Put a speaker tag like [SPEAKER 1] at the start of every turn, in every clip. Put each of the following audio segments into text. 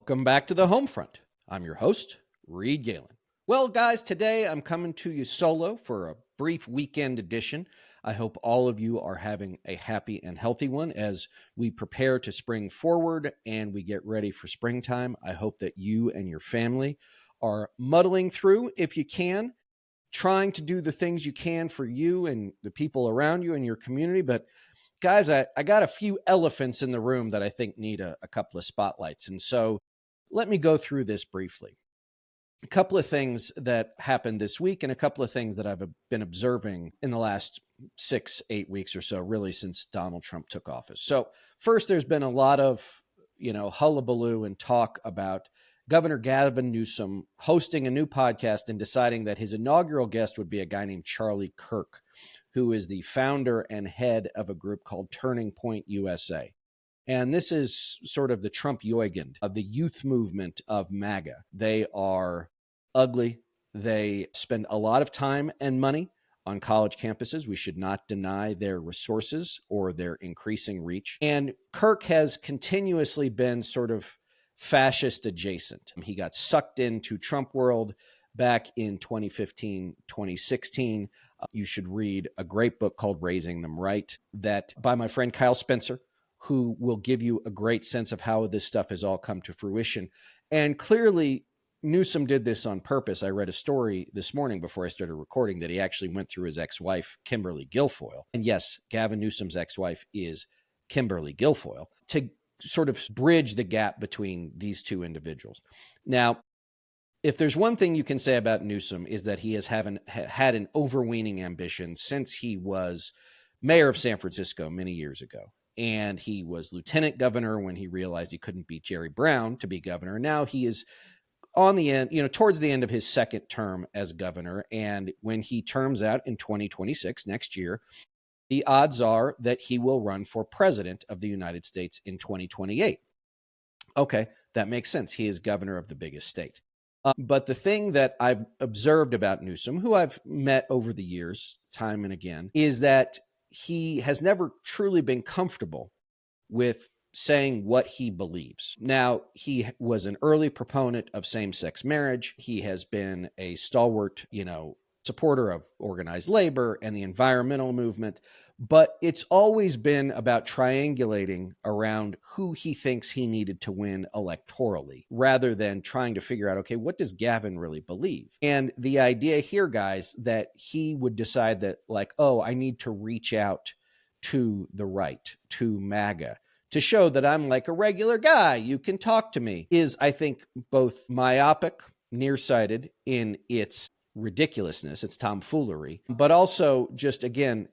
[SPEAKER 1] Welcome back to the home front. I'm your host, Reed Galen. Well, guys, today I'm coming to you solo for a brief weekend edition. I hope all of you are having a happy and healthy one as we prepare to spring forward and we get ready for springtime. I hope that you and your family are muddling through if you can, trying to do the things you can for you and the people around you and your community. But guys, I got a few elephants in the room that I think need a couple of spotlights. And so let me go through this briefly. A couple of things that happened this week and a couple of things that I've been observing in the last 6-8 weeks or so, really since Donald Trump took office. So first, there's been a lot of, hullabaloo and talk about Governor Gavin Newsom hosting a new podcast and deciding that his inaugural guest would be a guy named Charlie Kirk, who is the founder and head of a group called Turning Point USA. And this is sort of the Trump Jugend of the youth movement of MAGA. They are ugly. They spend a lot of time and money on college campuses. We should not deny their resources or their increasing reach. And Kirk has continuously been sort of fascist adjacent. He got sucked into Trump world back in 2015, 2016. You should read a great book called Raising Them Right, that by my friend Kyle Spencer, who will give you a great sense of how this stuff has all come to fruition. And clearly, Newsom did this on purpose. I read a story this morning before I started recording that he actually went through his ex-wife, Kimberly Guilfoyle. And yes, Gavin Newsom's ex-wife is Kimberly Guilfoyle, to sort of bridge the gap between these two individuals. Now, if there's one thing you can say about Newsom is that he has had an overweening ambition since he was mayor of San Francisco many years ago. And he was lieutenant governor when he realized he couldn't beat Jerry Brown to be governor. Now he is on the end, towards the end of his second term as governor. And when he terms out in 2026, next year, the odds are that he will run for president of the United States in 2028. Okay, that makes sense. He is governor of the biggest state. But the thing that I've observed about Newsom, who I've met over the years, time and again, is that he has never truly been comfortable with saying what he believes. Now, he was an early proponent of same-sex marriage. He has been a stalwart, supporter of organized labor and the environmental movement. But it's always been about triangulating around who he thinks he needed to win electorally, rather than trying to figure out, okay, what does Gavin really believe? And the idea here, guys, that he would decide that, I need to reach out to the right, to MAGA, to show that I'm like a regular guy, you can talk to me, is, I think, both myopic, nearsighted in its ridiculousness, its tomfoolery, but also just, again,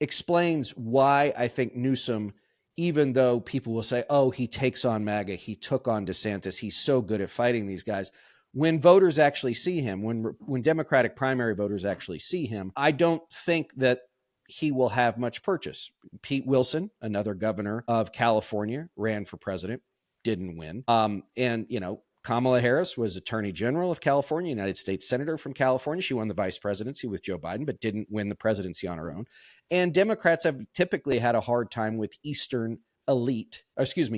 [SPEAKER 1] explains why I think Newsom, even though people will say, oh, he takes on MAGA, he took on DeSantis, he's so good at fighting these guys. When voters actually see him, when Democratic primary voters actually see him, I don't think that he will have much purchase. Pete Wilson, another governor of California, ran for president, didn't win. Kamala Harris was Attorney General of California, United States Senator from California. She won the vice presidency with Joe Biden, but didn't win the presidency on her own. And Democrats have typically had a hard time with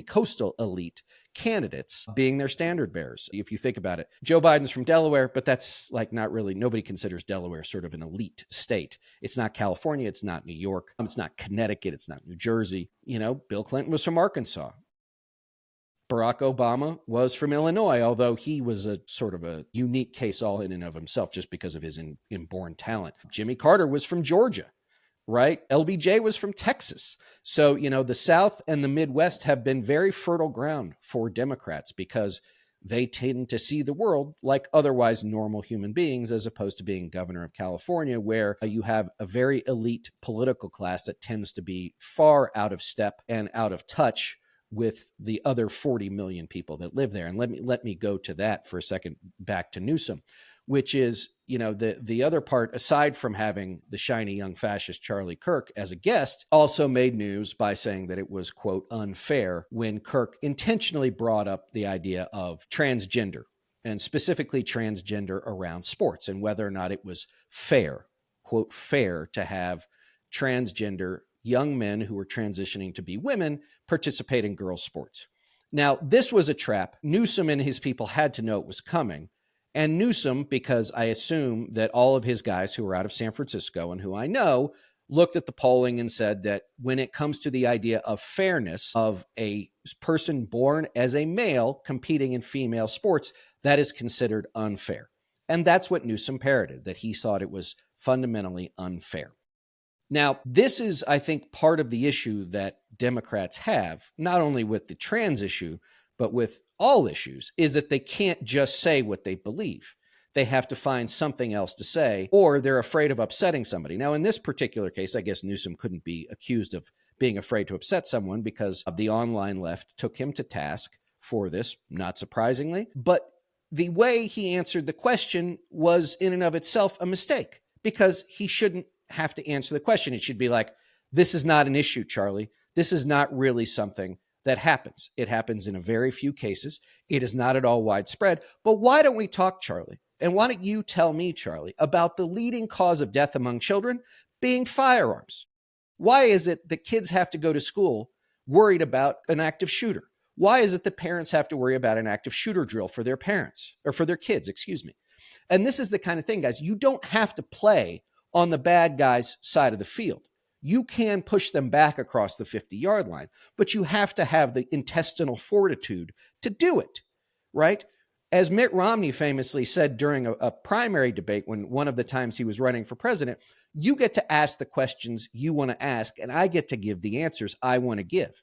[SPEAKER 1] coastal elite candidates being their standard bearers. If you think about it, Joe Biden's from Delaware, but that's not really, nobody considers Delaware sort of an elite state. It's not California. It's not New York. It's not Connecticut. It's not New Jersey. Bill Clinton was from Arkansas. Barack Obama was from Illinois, although he was a sort of a unique case all in and of himself just because of his inborn talent. Jimmy Carter was from Georgia, right? LBJ was from Texas. So, the South and the Midwest have been very fertile ground for Democrats because they tend to see the world like otherwise normal human beings, as opposed to being governor of California, where you have a very elite political class that tends to be far out of step and out of touch with the other 40 million people that live there. And let me go to that for a second, back to Newsom, which is, the other part, aside from having the shiny young fascist Charlie Kirk as a guest, also made news by saying that it was, quote, unfair when Kirk intentionally brought up the idea of transgender, and specifically transgender around sports, and whether or not it was fair, quote, fair to have transgender young men who were transitioning to be women participate in girls' sports. Now, this was a trap. Newsom and his people had to know it was coming. And Newsom, because I assume that all of his guys who are out of San Francisco and who I know looked at the polling and said that when it comes to the idea of fairness of a person born as a male competing in female sports, that is considered unfair. And that's what Newsom parroted, that he thought it was fundamentally unfair. Now, this is, I think, part of the issue that Democrats have, not only with the trans issue, but with all issues, is that they can't just say what they believe. They have to find something else to say, or they're afraid of upsetting somebody. Now, in this particular case, I guess Newsom couldn't be accused of being afraid to upset someone because the online left took him to task for this, not surprisingly. But the way he answered the question was in and of itself a mistake, because he shouldn't have to answer the question. It should be like, this is not an issue, Charlie. This is not really something that happens. It happens in a very few cases. It is not at all widespread. But why don't we talk, Charlie? And why don't you tell me, Charlie, about the leading cause of death among children being firearms? Why is it that kids have to go to school worried about an active shooter? Why is it that parents have to worry about an active shooter drill for their parents, or for their kids, excuse me? And this is the kind of thing, guys, you don't have to play on the bad guy's side of the field. You can push them back across the 50-yard line, but you have to have the intestinal fortitude to do it, right? As Mitt Romney famously said during a primary debate, when one of the times he was running for president, you get to ask the questions you want to ask, and I get to give the answers I want to give.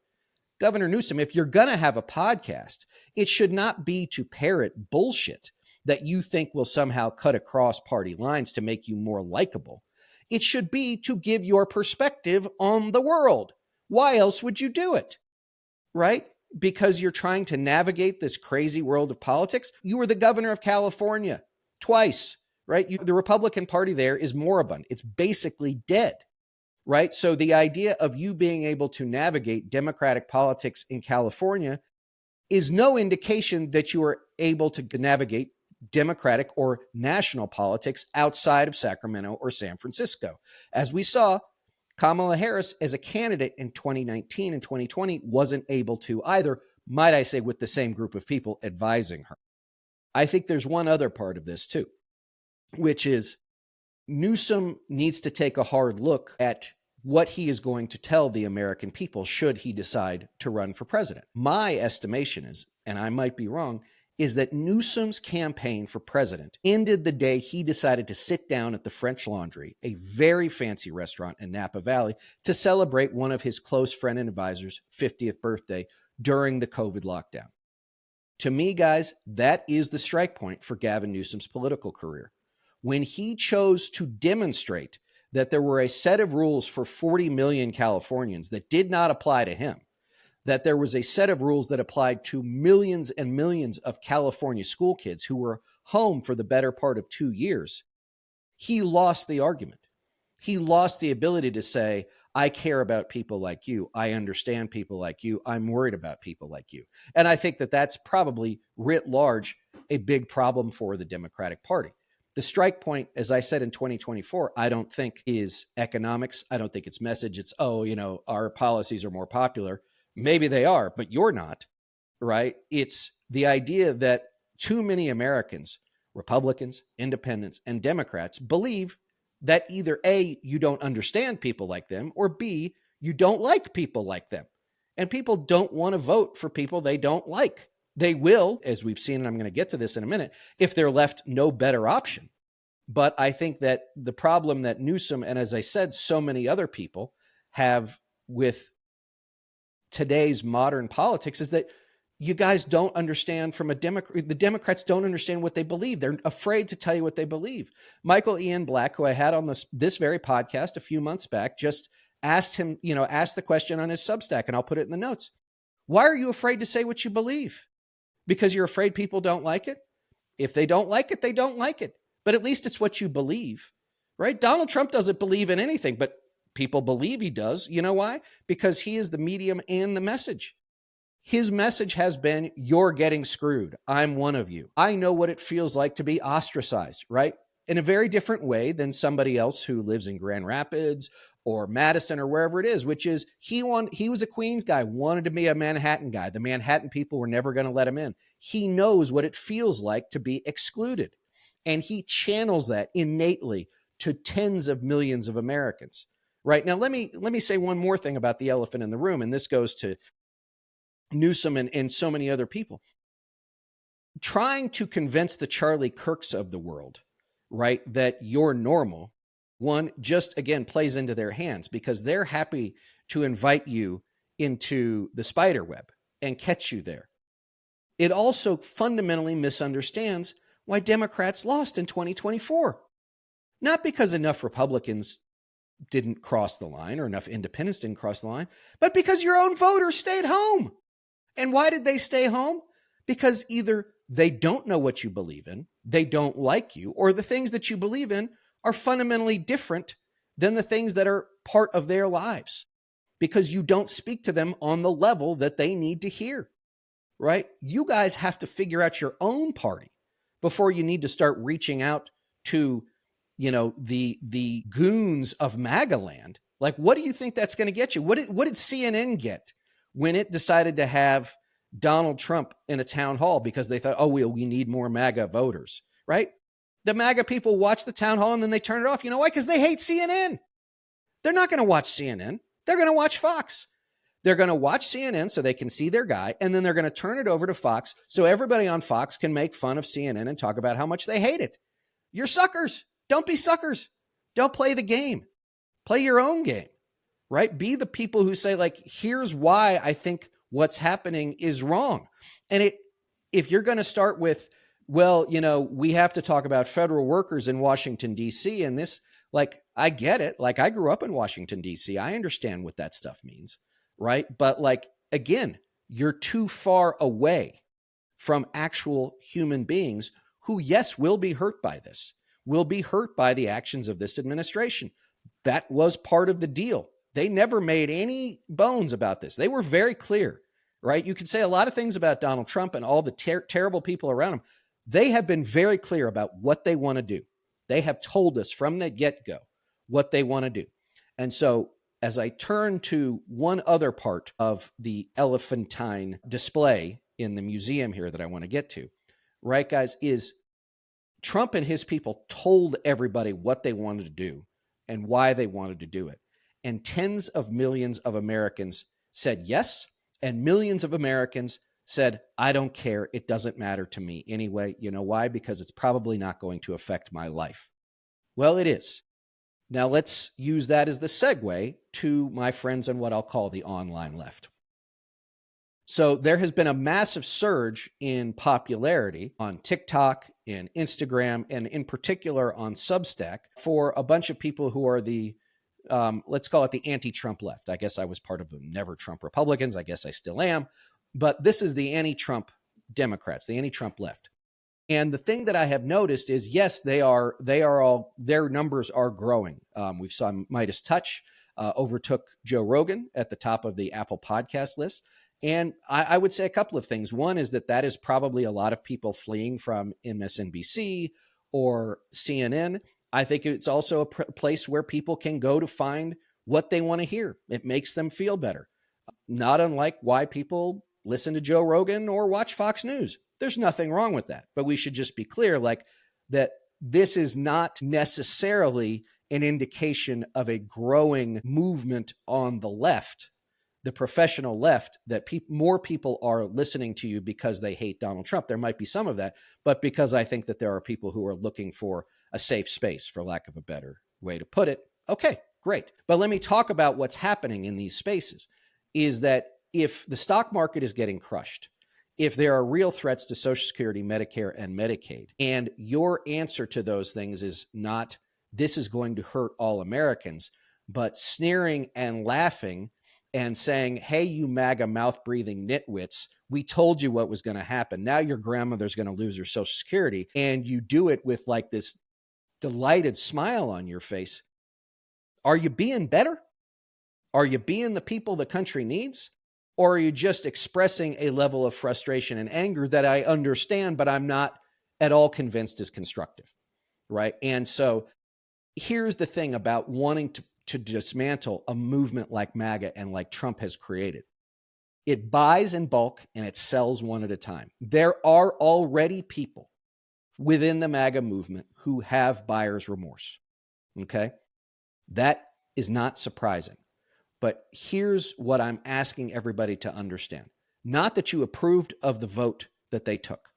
[SPEAKER 1] Governor Newsom, if you're going to have a podcast, it should not be to parrot bullshit that you think will somehow cut across party lines to make you more likable. It should be to give your perspective on the world. Why else would you do it? Right? Because you're trying to navigate this crazy world of politics. You were the governor of California twice, right? The Republican Party there is moribund. It's basically dead, right? So the idea of you being able to navigate Democratic politics in California is no indication that you are able to navigate Democratic or national politics outside of Sacramento or San Francisco. As we saw, Kamala Harris as a candidate in 2019 and 2020 wasn't able to either, might I say, with the same group of people advising her. I think there's one other part of this too, which is Newsom needs to take a hard look at what he is going to tell the American people should he decide to run for president. My estimation is, and I might be wrong, is that Newsom's campaign for president ended the day he decided to sit down at the French Laundry, a very fancy restaurant in Napa Valley, to celebrate one of his close friend and advisor's 50th birthday during the COVID lockdown. To me, guys, that is the strike point for Gavin Newsom's political career. When he chose to demonstrate that there were a set of rules for 40 million Californians that did not apply to him, that there was a set of rules that applied to millions and millions of California school kids who were home for the better part of 2 years, he lost the argument. He lost the ability to say, I care about people like you. I understand people like you. I'm worried about people like you. And I think that that's probably writ large a big problem for the Democratic Party. The strike point, as I said in 2024, I don't think is economics. I don't think it's message. It's, our policies are more popular. Maybe they are, but you're not, right? It's the idea that too many Americans, Republicans, independents, and Democrats believe that either A, you don't understand people like them, or B, you don't like people like them. And people don't want to vote for people they don't like. They will, as we've seen, and I'm going to get to this in a minute, if they're left no better option. But I think that the problem that Newsom, and as I said, so many other people have with today's modern politics is that you guys don't understand from the Democrats don't understand what they believe. They're afraid to tell you what they believe. Michael Ian Black, who I had on this very podcast a few months back, just asked the question on his Substack, and I'll put it in the notes. Why are you afraid to say what you believe? Because you're afraid people don't like it? If they don't like it, they don't like it. But at least it's what you believe, right? Donald Trump doesn't believe in anything, but people believe he does. You know why? Because he is the medium and the message. His message has been, you're getting screwed. I'm one of you. I know what it feels like to be ostracized, right? In a very different way than somebody else who lives in Grand Rapids or Madison or wherever it is, which is he was a Queens guy, wanted to be a Manhattan guy. The Manhattan people were never going to let him in. He knows what it feels like to be excluded. And he channels that innately to tens of millions of Americans. Right now, let me say one more thing about the elephant in the room, and this goes to Newsom and so many other people. Trying to convince the Charlie Kirks of the world, right, that you're normal, one, just again plays into their hands because they're happy to invite you into the spider web and catch you there. It also fundamentally misunderstands why Democrats lost in 2024. Not because enough Republicans didn't cross the line or enough independents didn't cross the line, but because your own voters stayed home. And why did they stay home? Because either they don't know what you believe in, they don't like you, or the things that you believe in are fundamentally different than the things that are part of their lives because you don't speak to them on the level that they need to hear, right? You guys have to figure out your own party before you need to start reaching out to, the goons of MAGA land. Like, what do you think that's going to get you? What did CNN get when it decided to have Donald Trump in a town hall because they thought, we need more MAGA voters, right? The MAGA people watch the town hall and then they turn it off. You know why? Because they hate CNN. They're not going to watch CNN. They're going to watch Fox. They're going to watch CNN so they can see their guy, and then they're going to turn it over to Fox so everybody on Fox can make fun of CNN and talk about how much they hate it. You're suckers. Don't be suckers. Don't play the game. Play your own game, right? Be the people who say, like, here's why I think what's happening is wrong. And if you're going to start with, well, we have to talk about federal workers in Washington, D.C. and this, like, I get it. Like, I grew up in Washington, D.C. I understand what that stuff means, right? But, like, again, you're too far away from actual human beings who, yes, will be hurt by this, will be hurt by the actions of this administration. That was part of the deal. They never made any bones about this. They were very clear, right? You could say a lot of things about Donald Trump and all the terrible people around him. They have been very clear about what they want to do. They have told us from the get-go what they want to do. And so as I turn to one other part of the elephantine display in the museum here that I want to get to, right, guys, is Trump and his people told everybody what they wanted to do and why they wanted to do it. And tens of millions of Americans said yes, and millions of Americans said, I don't care. It doesn't matter to me anyway. You know why? Because it's probably not going to affect my life. Well, it is. Now let's use that as the segue to my friends on what I'll call the online left. So there has been a massive surge in popularity on TikTok and Instagram, and in particular on Substack, for a bunch of people who are the, let's call it the anti-Trump left. I guess I was part of the never Trump Republicans. I guess I still am. But this is the anti-Trump Democrats, the anti-Trump left. And the thing that I have noticed is, yes, they are all, their numbers are growing. We saw Midas Touch overtook Joe Rogan at the top of the Apple podcast list. And I would say a couple of things. One is that is probably a lot of people fleeing from MSNBC or CNN. I think it's also a place where people can go to find what they want to hear. It makes them feel better. Not unlike why people listen to Joe Rogan or watch Fox News. There's nothing wrong with that. But we should just be clear, like, that this is not necessarily an indication of a growing movement on the left, the professional left, that more people are listening to you because they hate Donald Trump. There might be some of that, but because I think that there are people who are looking for a safe space, for lack of a better way to put it. Okay, great. But let me talk about what's happening in these spaces, is that if the stock market is getting crushed, if there are real threats to Social Security, Medicare, and Medicaid, and your answer to those things is not, this is going to hurt all Americans, but sneering and laughing and saying, hey, you MAGA mouth-breathing nitwits, we told you what was going to happen. Now your grandmother's going to lose her Social Security, and you do it with like this delighted smile on your face. Are you being better? Are you being the people the country needs? Or are you just expressing a level of frustration and anger that I understand, but I'm not at all convinced is constructive, right? And so here's the thing about wanting to to dismantle a movement like MAGA and like Trump has created. It buys in bulk and it sells one at a time. There are already people within the MAGA movement who have buyer's remorse. Okay? That is not surprising. But here's what I'm asking everybody to understand. Not that you approved of the vote that they took,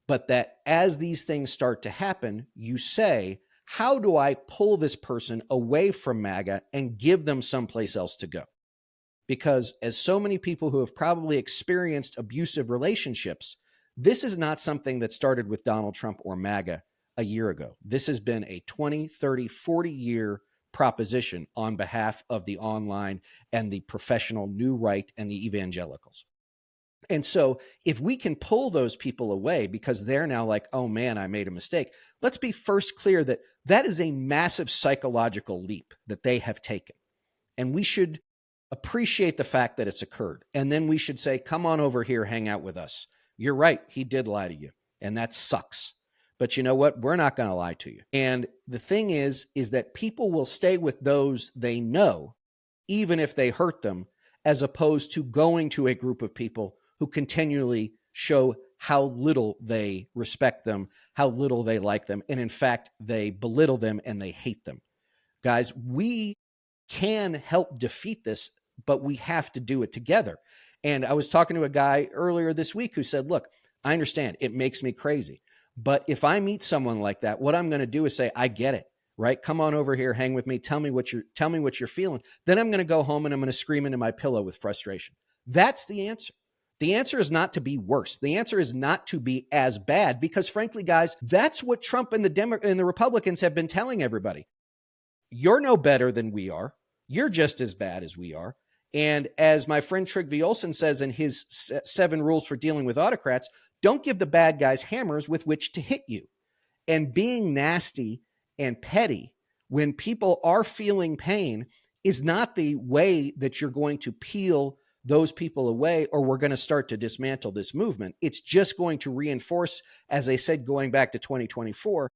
[SPEAKER 1] but that as these things start to happen, you say, how do I pull this person away from MAGA and give them someplace else to go? Because as so many people who have probably experienced abusive relationships, this is not something that started with Donald Trump or MAGA a year ago. This has been a 20, 30, 40-year proposition on behalf of the online and the professional new right and the evangelicals. And so if we can pull those people away because they're now like, oh man, I made a mistake, let's be first clear that that is a massive psychological leap that they have taken. And we should appreciate the fact that it's occurred. And then we should say, come on over here, hang out with us. You're right. He did lie to you. And that sucks. But you know what? We're not going to lie to you. And the thing is that people will stay with those they know, even if they hurt them, as opposed to going to a group of people who continually show how little they respect them, how little they like them. And in fact, they belittle them and they hate them. Guys, we can help defeat this, but we have to do it together. And I was talking to a guy earlier this week who said, look, I understand it makes me crazy, but if I meet someone like that, what I'm going to do is say, I get it, right? Come on over here, hang with me. Tell me what you're feeling. Then I'm going to go home and I'm going to scream into my pillow with frustration. That's the answer. The answer is not to be worse. The answer is not to be as bad because frankly, guys, that's what Trump and the Republicans have been telling everybody. You're no better than we are. You're just as bad as we are. And as my friend Trygve Olsen says in his 7 rules for dealing with autocrats, don't give the bad guys hammers with which to hit you. And being nasty and petty when people are feeling pain is not the way that you're going to peel those people away or we're going to start to dismantle this movement. It's just going to reinforce, as I said, going back to 2024,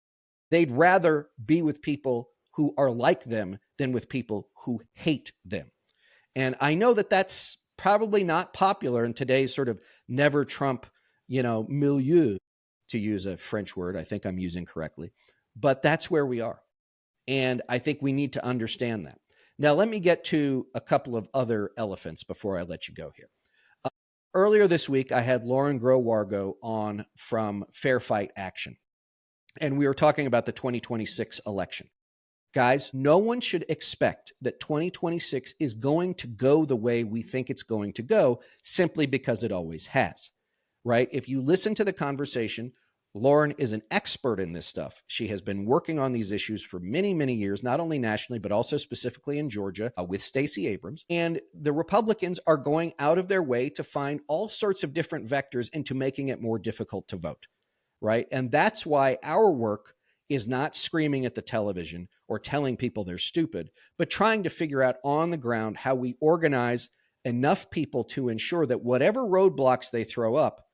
[SPEAKER 1] they'd rather be with people who are like them than with people who hate them. And I know that that's probably not popular in today's sort of never Trump, milieu, to use a French word. I think I'm using correctly, but that's where we are. And I think we need to understand that. Now, let me get to a couple of other elephants before I let you go here. Earlier this week, I had Lauren Groh-Wargo on from Fair Fight Action, and we were talking about the 2026 election. Guys, no one should expect that 2026 is going to go the way we think it's going to go simply because it always has, right? If you listen to the conversation, Lauren is an expert in this stuff. She has been working on these issues for many, many years, not only nationally, but also specifically in Georgia with Stacey Abrams. And the Republicans are going out of their way to find all sorts of different vectors into making it more difficult to vote, right? And that's why our work is not screaming at the television or telling people they're stupid, but trying to figure out on the ground how we organize enough people to ensure that whatever roadblocks they throw up,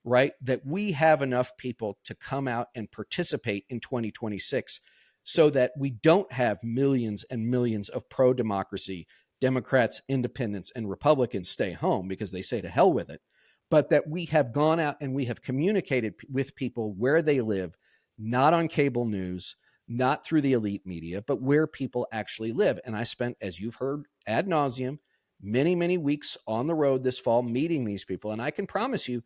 [SPEAKER 1] right, that we have enough people to come out and participate in 2026 so that we don't have millions and millions of pro-democracy Democrats, independents, and Republicans stay home because they say to hell with it, but that we have gone out and we have communicated with people where they live, not on cable news, not through the elite media, but where people actually live. And I spent, as you've heard ad nauseum, many, many weeks on the road this fall meeting these people. And I can promise you,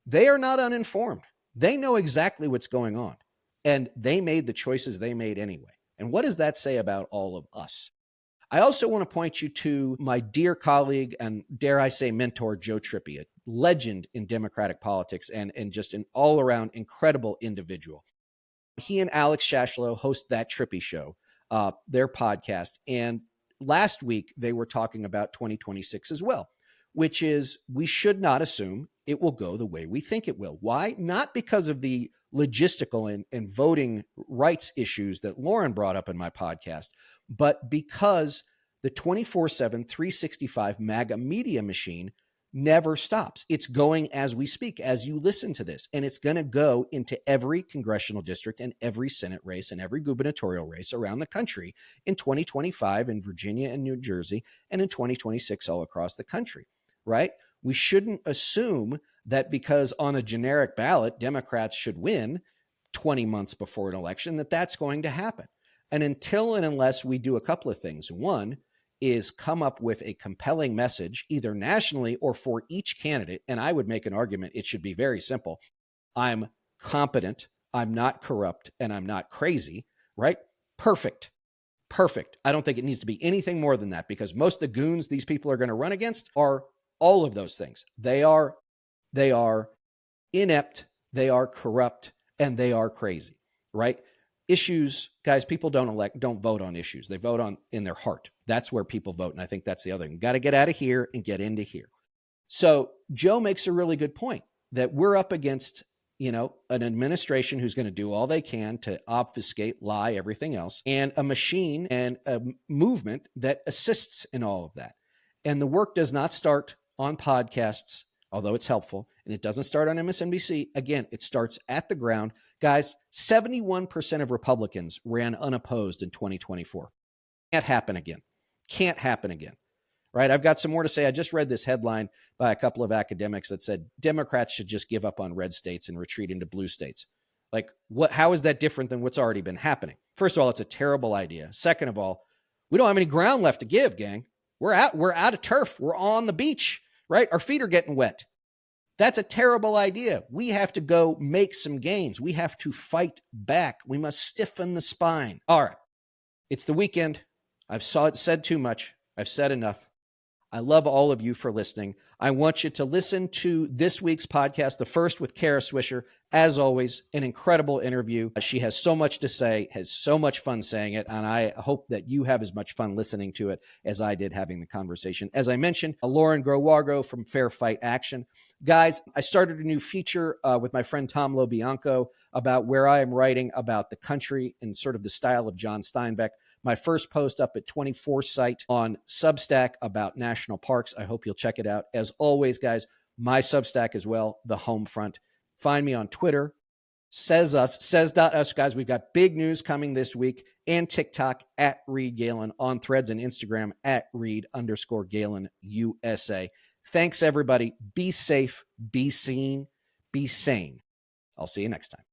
[SPEAKER 1] they are not uninformed. They know exactly what's going on. And they made the choices they made anyway. And what does that say about all of us? I also want to point you to my dear colleague and, dare I say, mentor, Joe Trippi, a legend in Democratic politics and just an all-around incredible individual. He and Alex Shashlow host That Trippi Show, their podcast. And last week, they were talking about 2026 as well, which is we should not assume it will go the way we think it will. Why? Not because of the logistical and voting rights issues that Lauren brought up in my podcast, but because the 24/7, 365 MAGA media machine never stops. It's going as we speak, as you listen to this, and it's going to go into every congressional district and every Senate race and every gubernatorial race around the country in 2025 in Virginia and New Jersey, and in 2026 all across the country, right? We shouldn't assume that because on a generic ballot, Democrats should win 20 months before an election, that that's going to happen. And until and unless we do a couple of things. One is come up with a compelling message, either nationally or for each candidate. And I would make an argument, it should be very simple. I'm competent, I'm not corrupt, and I'm not crazy, right? Perfect. Perfect. I don't think it needs to be anything more than that, because most of the goons these people are going to run against are all of those things. They are inept, they are corrupt, and they are crazy, right? Issues, guys, people don't vote on issues. They vote on in their heart. That's where people vote. And I think that's the other thing. Got to get out of here and get into here. So Joe makes a really good point that we're up against, an administration who's going to do all they can to obfuscate, lie, everything else, and a machine and a movement that assists in all of that. And the work does not start on podcasts, although it's helpful, and it doesn't start on MSNBC. Again, it starts at the ground. Guys, 71% of Republicans ran unopposed in 2024. Can't happen again. Can't happen again, right? I've got some more to say. I just read this headline by a couple of academics that said Democrats should just give up on red states and retreat into blue states. Like, what? How is that different than what's already been happening? First of all, it's a terrible idea. Second of all, we don't have any ground left to give, gang. We're out of turf. We're on the beach, right? Our feet are getting wet. That's a terrible idea. We have to go make some gains. We have to fight back. We must stiffen the spine. All right. It's the weekend. I've said too much. I've said enough. I love all of you for listening. I want you to listen to this week's podcast, the first with Kara Swisher. As always, an incredible interview. She has so much to say, has so much fun saying it, and I hope that you have as much fun listening to it as I did having the conversation. As I mentioned, Lauren Growargo from Fair Fight Action. Guys, I started a new feature with my friend Tom LoBianco about where I am writing about the country in sort of the style of John Steinbeck. My first post up at 24 site on Substack about national parks. I hope you'll check it out. As always, guys, my Substack as well, The Homefront. Find me on Twitter, says.us, guys. We've got big news coming this week, and TikTok at Reed Galen, on Threads and Instagram at Reed_Galen USA. Thanks, everybody. Be safe, be seen, be sane. I'll see you next time.